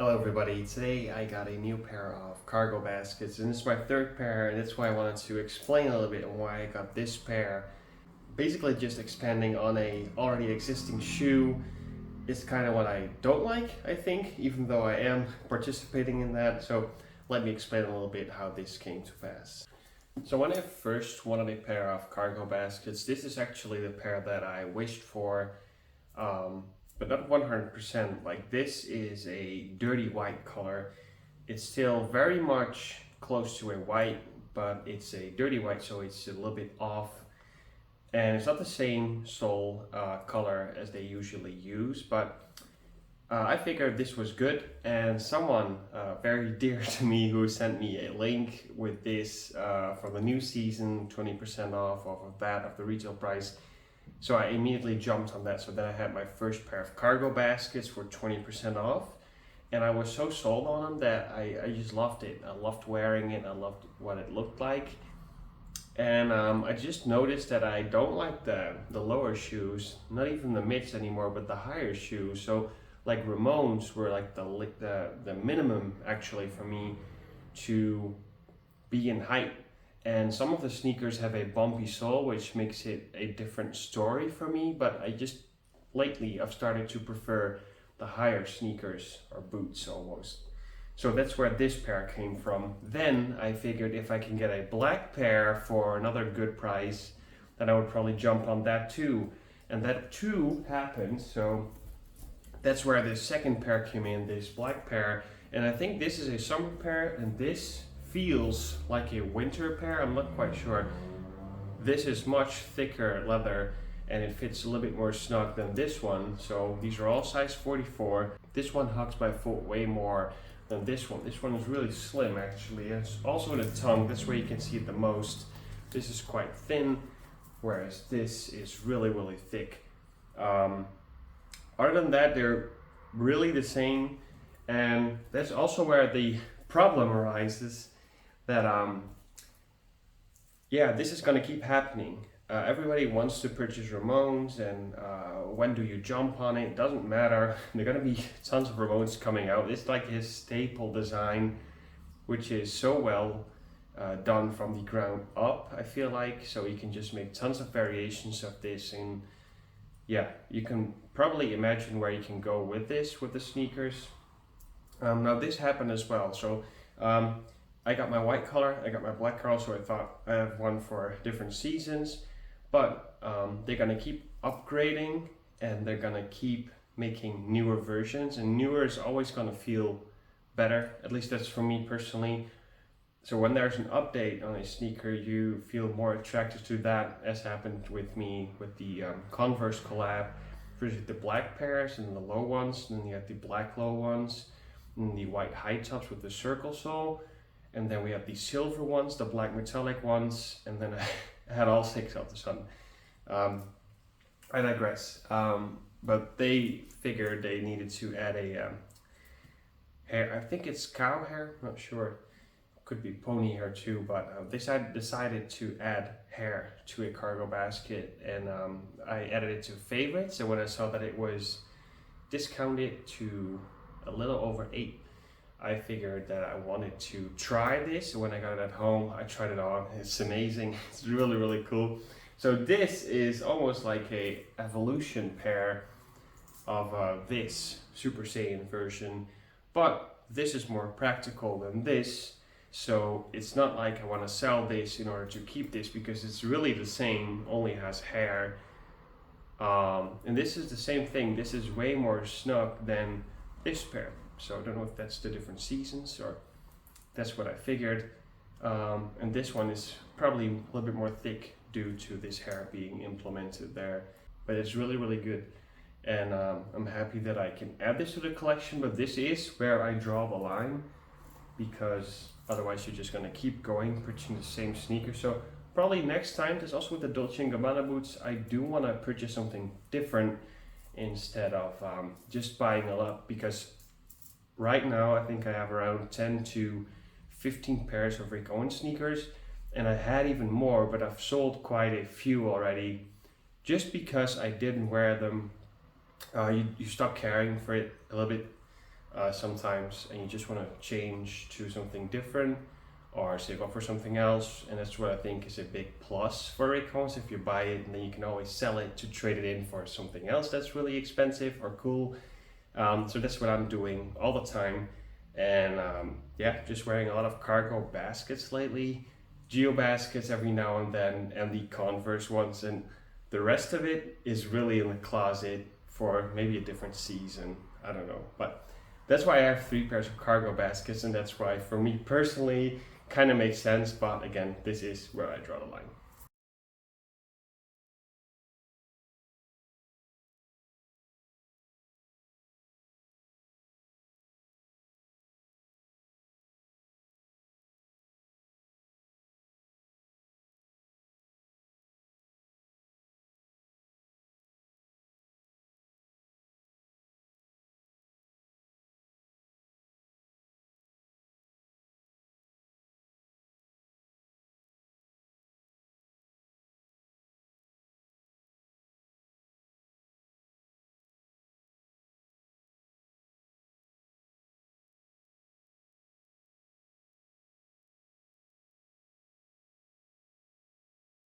Hello everybody, today I got a new pair of cargo baskets and this is my third pair, and that's why I wanted to explain a little bit on why I got this pair. Basically just expanding on a already existing shoe is kind of what I don't like, I think, even though I am participating in that. So let me explain a little bit how this came to pass. So when I first wanted a pair of cargo baskets, this is actually the pair that I wished for. But not 100%. Like, this is a dirty white color. It's still very much close to a white, but it's a dirty white, so it's a little bit off. And it's not the same sole color as they usually use, but I figured this was good. And someone very dear to me who sent me a link with this for the new season, 20% off of that, of the retail price. So I immediately jumped on that. So then I had my first pair of cargo baskets for 20% off. And I was so sold on them that I just loved it. I loved wearing it. I loved what it looked like. And I just noticed that I don't like the lower shoes, not even the mids anymore, but the higher shoes. So like Ramones were like the minimum actually for me to be in height. And some of the sneakers have a bumpy sole, which makes it a different story for me. But I just, lately, I've started to prefer the higher sneakers, or boots almost. So that's where this pair came from. Then I figured if I can get a black pair for another good price, then I would probably jump on that too. And that too happened. So that's where the second pair came in, this black pair. And I think this is a summer pair, and this feels like a winter pair. I'm not quite sure. This is much thicker leather and it fits a little bit more snug than this one. So these are all size 44. This one hugs my foot way more than this one. This one is really slim actually. It's also the tongue, that's where you can see it the most. This is quite thin, whereas this is really thick. Other than that, they're really the same. And that's also where the problem arises, that this is going to keep happening. Everybody wants to purchase Ramones, and when do you jump on it? It doesn't matter. There are going to be tons of Ramones coming out. It's like his staple design, which is so well done from the ground up, I feel like. So you can just make tons of variations of this, and yeah, you can probably imagine where you can go with this, with the sneakers. Now this happened as well. So I got my white color, I got my black color, so I thought I have one for different seasons. But they're gonna keep upgrading, and they're gonna keep making newer versions, and newer is always gonna feel better. At least that's for me personally. So when there's an update on a sneaker, you feel more attracted to that, as happened with me with the Converse collab. First the black pairs and the low ones, and then you have the black low ones, and the white high tops with the circle sole. And then we have the silver ones, the black metallic ones, and then I had all six of the sudden. I digress. But they figured they needed to add a hair. I think it's cow hair, not sure. Could be pony hair too, but they decided to add hair to a cargo basket, and I added it to favorites. And when I saw that it was discounted to a little over $8, I figured that I wanted to try this. When I got it at home, I tried it on. It's amazing. It's really cool. So this is almost like a evolution pair of this Super Saiyan version, but this is more practical than this. So it's not like I want to sell this in order to keep this, because it's really the same, only has hair. And this is the same thing. This is way more snug than this pair. So I don't know if that's the different seasons, or that's what I figured. And this one is probably a little bit more thick due to this hair being implemented there. But it's really good. And I'm happy that I can add this to the collection, but this is where I draw the line, because otherwise you're just gonna keep going, purchasing the same sneaker. So probably next time, there's also with the Dolce & Gabbana boots, I do wanna purchase something different instead of just buying a lot, because right now, I think I have around 10 to 15 pairs of Rick Owens sneakers, and I had even more, but I've sold quite a few already, just because I didn't wear them. You stop caring for it a little bit sometimes, and you just want to change to something different or save up for something else. And that's what I think is a big plus for Rick Owens. If you buy it, and then you can always sell it to trade it in for something else that's really expensive or cool. So that's what I'm doing all the time. And yeah, just wearing a lot of cargo baskets lately, geo baskets every now and then, and the Converse ones. And the rest of it is really in the closet for maybe a different season. I don't know. But that's why I have 3 pairs of cargo baskets, and that's why for me personally kind of makes sense. But again, this is where I draw the line.